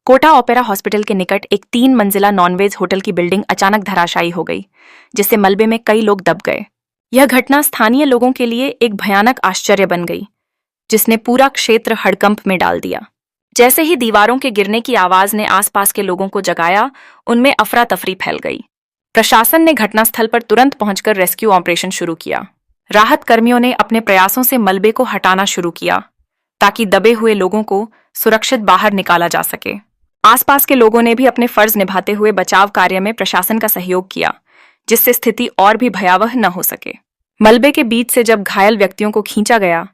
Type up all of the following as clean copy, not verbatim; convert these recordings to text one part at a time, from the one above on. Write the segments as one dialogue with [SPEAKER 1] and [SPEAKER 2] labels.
[SPEAKER 1] Kota opera hospital के निकट एक 3 मंजिला नॉनवेज होटल की बिल्डिंग अचानक धराशायी हो गई, जिससे मलबे में कई लोग दब गए। यह घटना स्थानीय लोगों के लिए एक भयानक आश्चर्य बन गई, जिसने पूरा क्षेत्र हड़कंप में डाल दिया। जैसे ही दीवारों के गिरने की आवाज ने आसपास के लोगों को जगाया, उनमें अफरा तफरी फैल गई। प्रशासन ने घटनास्थल पर तुरंत पहुंचकर रेस्क्यू ऑपरेशन शुरू किया। राहत कर्मियों ने अपने प्रयासों से मलबे को हटाना शुरू किया ताकि दबे हुए लोगों को सुरक्षित बाहर निकाला जा सके। आसपास के लोगों ने भी अपने फर्ज निभाते हुए बचाव कार्य में प्रशासन का सहयोग किया, जिससे स्थिति और भी भयावह न हो सके। मलबे के बीच से जब घायल व्यक्तियों को खींचा गया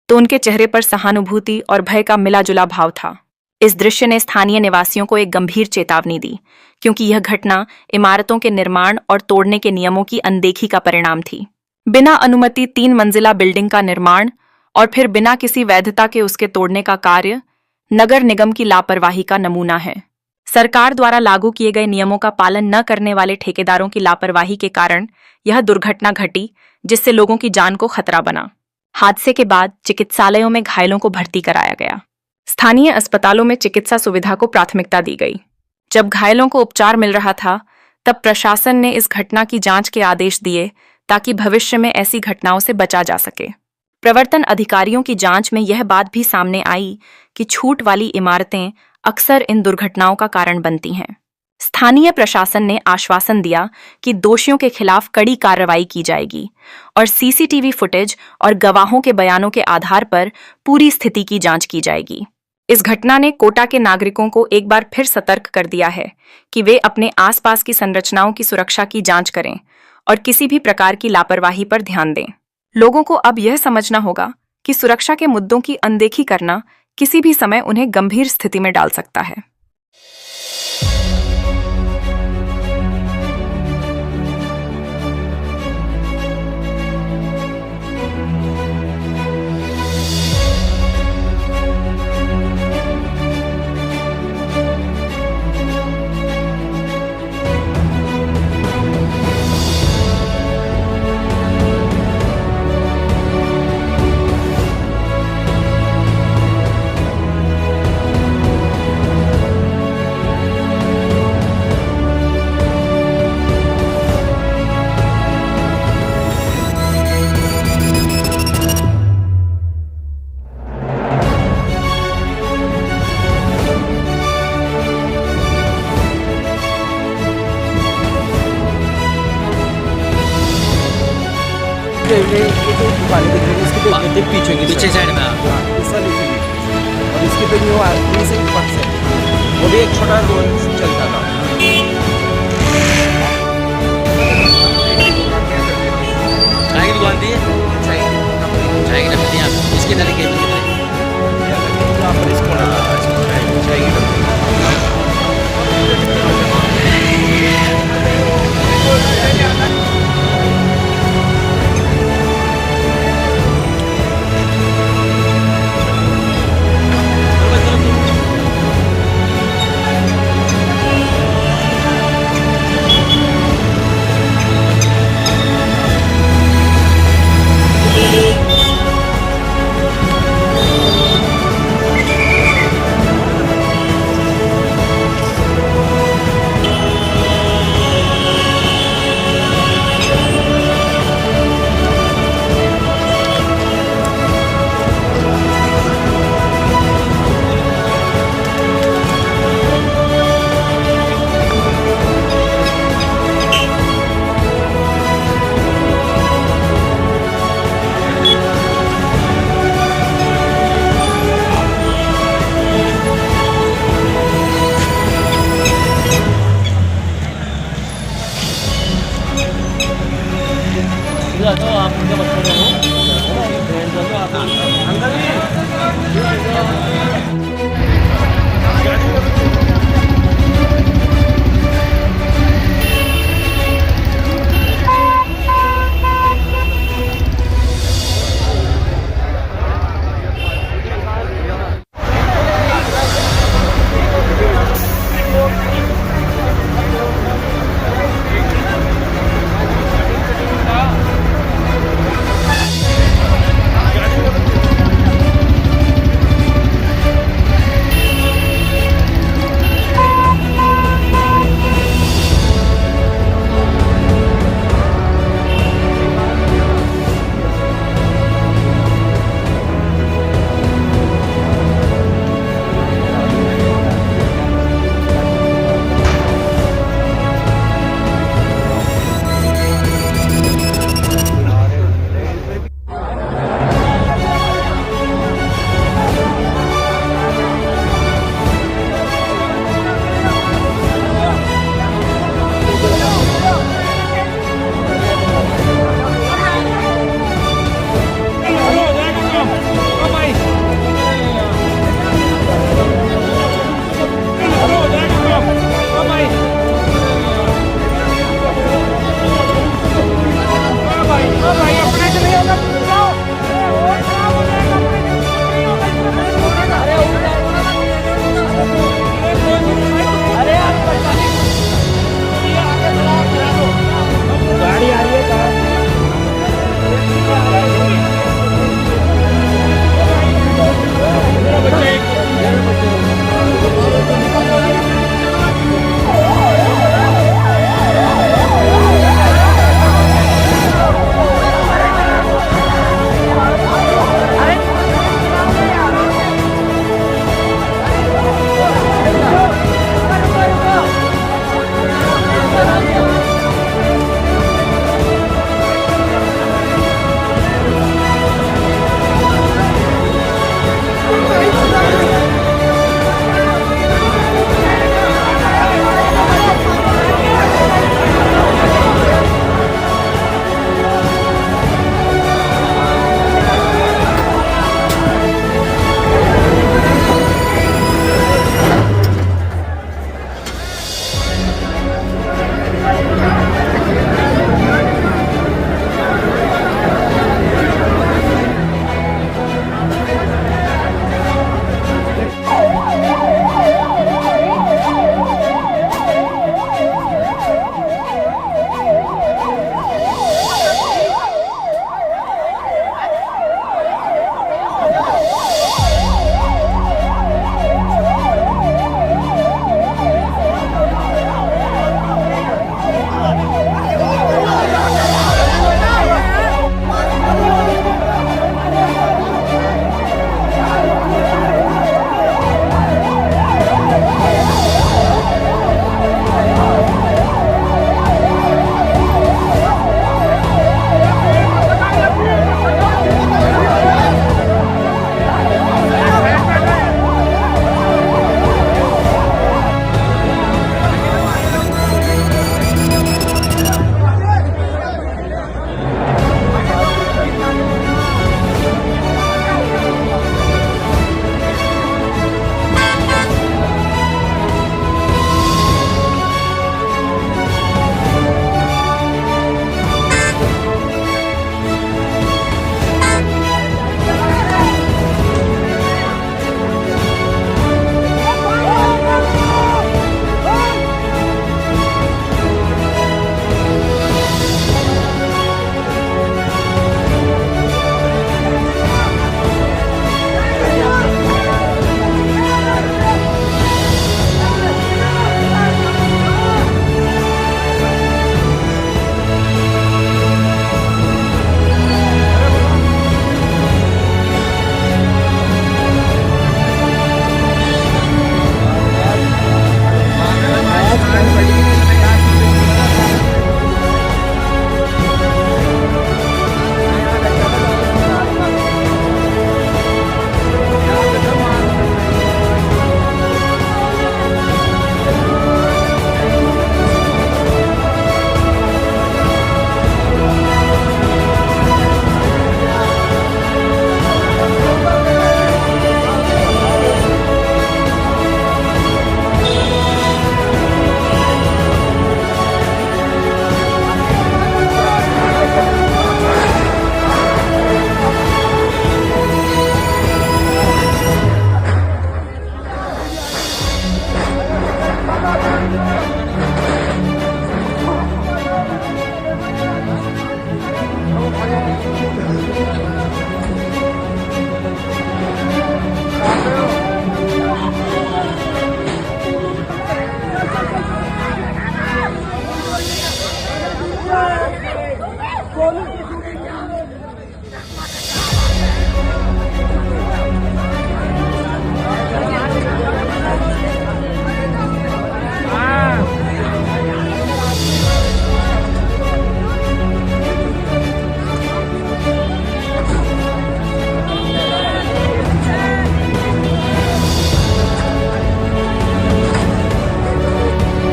[SPEAKER 1] तो उनके चेहरे पर सहानुभूति और भय का मिला-जुला भाव था। इस दृश्य ने स्थानीय निवासियों को एक गंभीर चेतावनी दी, क्योंकि यह घटना इमारतों के निर्माण और तोड़ने के नियमों की अनदेखी का परिणाम थी। बिना अनुमति 3 मंजिला बिल्डिंग का निर्माण और फिर बिना किसी वैधता के उसके तोड़ने का कार्य नगर निगम की लापरवाही का नमूना है। सरकार द्वारा लागू किए गए नियमों का पालन न करने वाले ठेकेदारों की लापरवाही के कारण यह दुर्घटना घटी, जिससे लोगों की जान को खतरा बना। हादसे के बाद चिकित्सालयों में घायलों को भर्ती कराया गया। स्थानीय अस्पतालों में चिकित्सा सुविधा को प्राथमिकता दी गई। जब घायलों को उपचार मिल रहा था, तब प्रशासन ने इस घटना की जांच के आदेश दिए ताकि भविष्य में ऐसी घटनाओं से बचा जा सके। प्रवर्तन अधिकारियों की जांच में यह बात भी सामने आई कि छूट वाली इमारतें अक्सर इन दुर्घटनाओं का कारण बनती हैं। स्थानीय प्रशासन ने आश्वासन दिया कि दोषियों के खिलाफ कड़ी कार्रवाई की जाएगी और सीसीटीवी फुटेज और गवाहों के बयानों के आधार पर पूरी स्थिति की जांच की जाएगी। इस घटना ने कोटा के नागरिकों को एक बार फिर सतर्क कर दिया है कि वे अपने आसपास की संरचनाओं की सुरक्षा की जांच करें और किसी भी प्रकार की लापरवाही पर ध्यान दें। लोगों को अब यह समझना होगा कि सुरक्षा के मुद्दों की अनदेखी करना किसी भी समय उन्हें गंभीर स्थिति में डाल सकता है।
[SPEAKER 2] ये जो दुकानें दिख रही है इसके तो एकदम
[SPEAKER 3] पीछे साइड में
[SPEAKER 2] इस वाले के नीचे। और इसके पे न्यू आदमी से ऊपर से वो भी एक छोटा रोल चलता था।
[SPEAKER 3] चाय की दुकान थी, चाय की डब्बी थी यहाँ पे। इसके तरह केबल की तरह
[SPEAKER 2] यहाँ पर इसको लगा था, इसको चाय की डब्बी।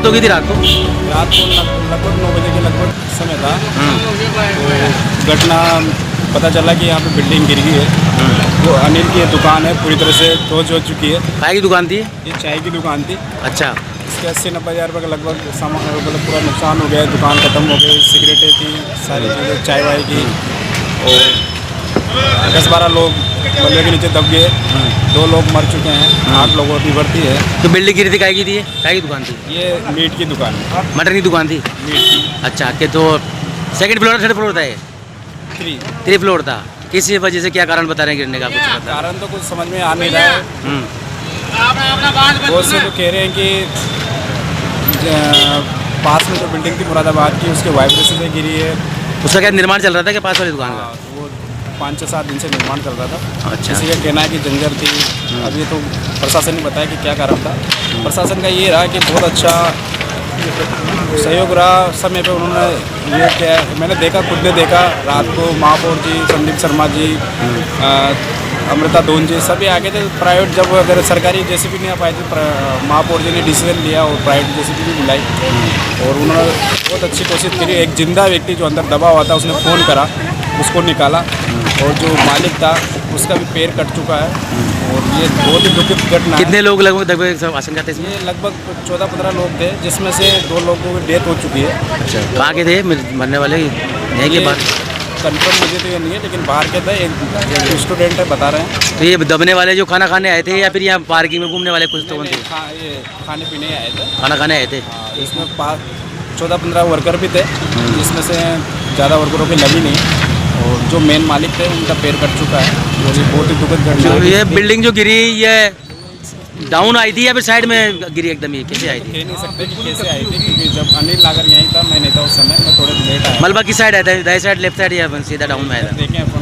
[SPEAKER 3] तो गई थी रात को?
[SPEAKER 2] रात को लगभग 9 बजे के लगभग समय था। तो घटना पता चला कि यहाँ पे बिल्डिंग गिर गई है। वो अनिल की दुकान है, पूरी तरह से तोड़ हो चुकी है।
[SPEAKER 3] चाय की दुकान थी?
[SPEAKER 2] ये चाय की दुकान थी।
[SPEAKER 3] अच्छा।
[SPEAKER 2] इसके 80-90 हज़ार रुपये का लगभग सामान मतलब पूरा नुकसान हो गया। दुकान ख़त्म हो गई, सिगरेटें थी, सारी चीज़ें चाय वाय की। और 10-12 लोग मलबे के नीचे दब गए। 2 लोग मर चुके हैं, 8 लोगों की भर्ती है।
[SPEAKER 3] तो बिल्डिंग गिरी थी काय की थी? ये काय की दुकान थी?
[SPEAKER 2] ये मीट की दुकान है।
[SPEAKER 3] मटन की दुकान थी?
[SPEAKER 2] मीट की।
[SPEAKER 3] अच्छा, कि तो सेकंड फ्लोर थर्ड फ्लोर था ये? 3 फ्लोर था। किस वजह से क्या कारण बता रहे हैं गिरने का? कुछ बता?
[SPEAKER 2] कारण तो कुछ समझ में आ नहीं रहा है। बहुत से तो कह रहे हैं कि पास में जो बिल्डिंग थी मुरादाबाद की, उसके वाइब्रेशन से गिरी है।
[SPEAKER 3] उसका क्या निर्माण चल रहा था क्या पास वाली दुकान का?
[SPEAKER 2] वो 5-6-7 दिन से निर्माण चल रहा था।
[SPEAKER 3] अच्छा।
[SPEAKER 2] किसी का कहना है कि जंजर थी। अभी तो प्रशासन ने बताया कि क्या कारण था। प्रशासन का ये रहा कि बहुत अच्छा सहयोग रहा। समय पे उन्होंने ये क्या, मैंने देखा, खुद ने देखा रात को महापौर जी, संदीप शर्मा जी, अमृता दोन जी सभी आ गए थे। प्राइवेट जब अगर सरकारी जेसीबी नहीं आ पाई थी, महापौर जी ने डिसीजन लिया और प्राइवेट जेसीबी भी बुलाई और उन्होंने बहुत अच्छी कोशिश करी। एक जिंदा व्यक्ति जो अंदर दबा हुआ था उसने फ़ोन करा, उसको निकाला और जो मालिक था उसका भी पैर कट चुका है। और ये बहुत ही दुखद घटना।
[SPEAKER 3] कितने लोग लगभग आशंका थे इसमें?
[SPEAKER 2] ये लगभग 14-15 लोग थे, जिसमें से 2 लोगों की डेथ हो चुकी है।
[SPEAKER 3] अच्छा, कहाँ के थे मरने वाले? यहीं के बाहर?
[SPEAKER 2] कंफर्म मुझे तो ये नहीं है, लेकिन बाहर के थे। एक स्टूडेंट है, बता रहे हैं।
[SPEAKER 3] तो ये दबने वाले जो खाना खाने आए थे या फिर यहाँ पार्किंग में घूमने वाले कुछ तो थे?
[SPEAKER 2] ये खाने पीने आए थे,
[SPEAKER 3] खाना खाने आए थे।
[SPEAKER 2] इसमें 14-15 वर्कर भी थे, जिसमें से ज़्यादा वर्करों की लगी नहीं। और जो मेन मालिक थे उनका पैर कट चुका है। और ये बहुत ही दुखद घटना है।
[SPEAKER 3] ये बिल्डिंग जो गिरी ये डाउन आई थी या फिर साइड में गिरी एकदम? ये कैसे आई थी?
[SPEAKER 2] कह नहीं सकते कि कैसे आई थी, क्योंकि जब अनिल नागर यहीं था, मैं नहीं था उस समय, मैं थोड़े लेट आया।
[SPEAKER 3] मलबा किस साइड आया था? दाएं साइड, लेफ्ट साइड या सीधा डाउन में आया था?
[SPEAKER 2] देखें अपन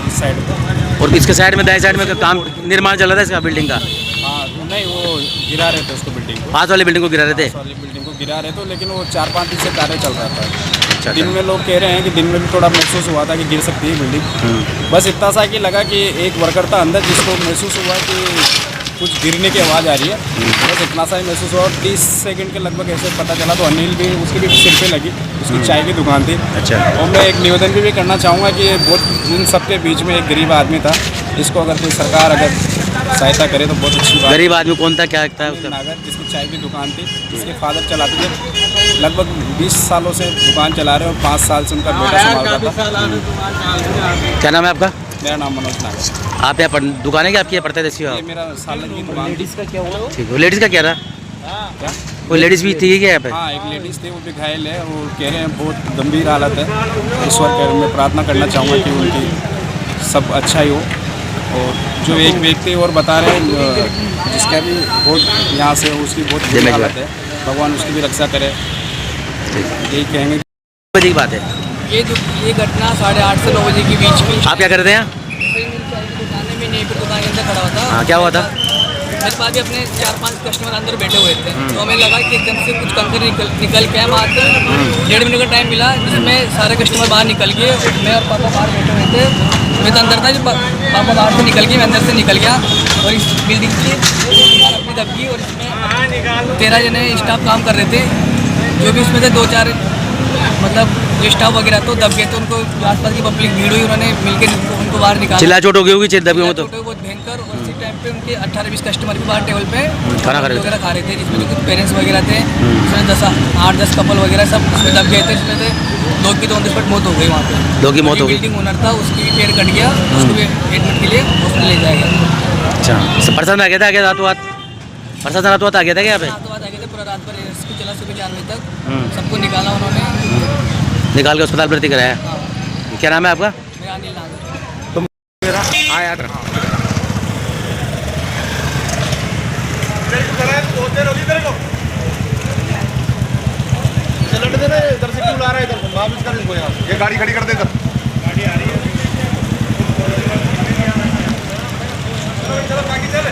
[SPEAKER 2] इस साइड पर।
[SPEAKER 3] और किसके साइड में? दाएं साइड में काम निर्माण चल रहा था इसका बिल्डिंग का?
[SPEAKER 2] हाँ, नहीं वो गिरा रहे थे उसको, बिल्डिंग को,
[SPEAKER 3] पास वाली बिल्डिंग को गिरा रहे थे।
[SPEAKER 2] पास वाली बिल्डिंग को गिरा रहे थे, लेकिन वो 4-5 दिन से कार्य चल रहा था।
[SPEAKER 3] अच्छा,
[SPEAKER 2] दिन में लोग कह रहे हैं कि दिन में भी थोड़ा महसूस हुआ था कि गिर सकती है बिल्डिंग। बस इतना सा कि लगा कि एक वर्कर था अंदर जिसको महसूस हुआ कि कुछ गिरने की आवाज़ आ रही है, बस इतना सा ही महसूस हुआ। और 30 सेकंड के लगभग ऐसे पता चला तो अनिल भी, उसकी भी सिर पे लगी, उसकी चाय की दुकान थी।
[SPEAKER 3] अच्छा।
[SPEAKER 2] और मैं एक निवेदन भी करना चाहूँगा कि बहुत इन सबके बीच में एक गरीब आदमी था, इसको अगर कोई सरकार अगर सहायता करे तो बहुत अच्छी बात।
[SPEAKER 3] गरीब आदमी कौन था, क्या था उसका?
[SPEAKER 2] नागर, जिसकी चाय की दुकान थी, जिसके फादर चलाते थे, लगभग 20 सालों से दुकान चला रहे हैं और 5 साल से उनका बेटा संभाल रहा था।
[SPEAKER 3] क्या नाम है आपका?
[SPEAKER 2] मेरा नाम मनोज नागर।
[SPEAKER 3] आप यहाँ दुकान है क्या आपकी, पढ़ते देसी हो
[SPEAKER 2] ये
[SPEAKER 3] आप?
[SPEAKER 2] मेरा सालन की दुकान। लेडीज़ का क्या हुआ?
[SPEAKER 3] ठीक है, लेडीज़ का क्या रहा?
[SPEAKER 2] क्या?
[SPEAKER 3] कोई लेडीज़ भी थी क्या यहाँ पे?
[SPEAKER 2] हाँ, एक लेडीज़ थी, वो भी घायल है, वो कह रहे हैं बहुत गंभीर हालत है। ईश्वर के मैं प्रार्थना करना चाहूँगा कि उनकी सब अच्छा ही हो। और जो एक व्यक्ति और बता रहे हैं जिसका भी बहुत यहाँ से उसकी बहुत बुरी हालत है, भगवान उसकी भी रक्षा करे, यही कहेंगे।
[SPEAKER 3] बजे की बात है
[SPEAKER 4] ये घटना 8:30 से 9 बजे के बीच में।
[SPEAKER 3] आप क्या करते हैं?
[SPEAKER 4] दुकान में नहीं पर दुकान के अंदर खड़ा हुआ था।
[SPEAKER 3] हाँ, क्या हुआ था?
[SPEAKER 4] मेरे पास भी अपने 4-5 कस्टमर अंदर बैठे हुए थे, तो हमें लगा कि एकदम से कुछ कंकर निकल के मात्र 1.5 मिनट का टाइम मिला, जिसमें सारे कस्टमर बाहर निकल गए। मैं और पापा बाहर बैठे हुए थे, मैं तो अंदर था, जब पापा बाहर से निकल गए, मैं अंदर से निकल गया और इस बिल्डिंग की अपनी दबकी, और इसमें 13 जने स्टाफ काम कर रहे थे, जो भी इसमें से 2-4 मतलब जो स्टाफ वगैरह तो दब गए थे। उनको आसपास की पब्लिक भीड़ हुई, उन्होंने मिलकर उनको बाहर निकाला।
[SPEAKER 3] चिल्ला चोट हो गई होगी, दबी हो तो
[SPEAKER 4] बहुत भयंकर। और उसी टाइम पे उनके 18-20 कस्टमर भी बाहर टेबल पे
[SPEAKER 3] खाना खा रहे थे,
[SPEAKER 4] वगैरह खा रहे थे, जिसमें जो कुछ पेरेंट्स वगैरह थे, उसमें 8-10 कपल वगैरह सब उसमें दब गए थे। इसमें से 2 की तो ऑन द स्पॉट मौत हो गई वहाँ पे।
[SPEAKER 3] 2 की मौत हो गई।
[SPEAKER 4] बिल्डिंग ओनर था, उसकी भी पैर कट गया, उसको भी ट्रीटमेंट के लिए हॉस्पिटल ले जाया गया।
[SPEAKER 3] अच्छा, प्रसाद आ गया था, रात प्रसाद रात आ गया था क्या यहाँ पे?
[SPEAKER 4] रात आ गए थे, पूरा रात भर रेस्क्यू चला, सुबह 4 बजे तक सबको निकाला उन्होंने,
[SPEAKER 3] निकाल के अस्पताल भर्ती कराया। क्या नाम है आपका?
[SPEAKER 4] मेरा अनिल नागर।
[SPEAKER 2] मेरा
[SPEAKER 3] हाँ याद रहा।
[SPEAKER 5] इधर से क्यों ला रहा है, इधर वापस कर इनको यार, ये गाड़ी खड़ी कर दे इधर। गाड़ी आ रही है, चलो बाकी चले।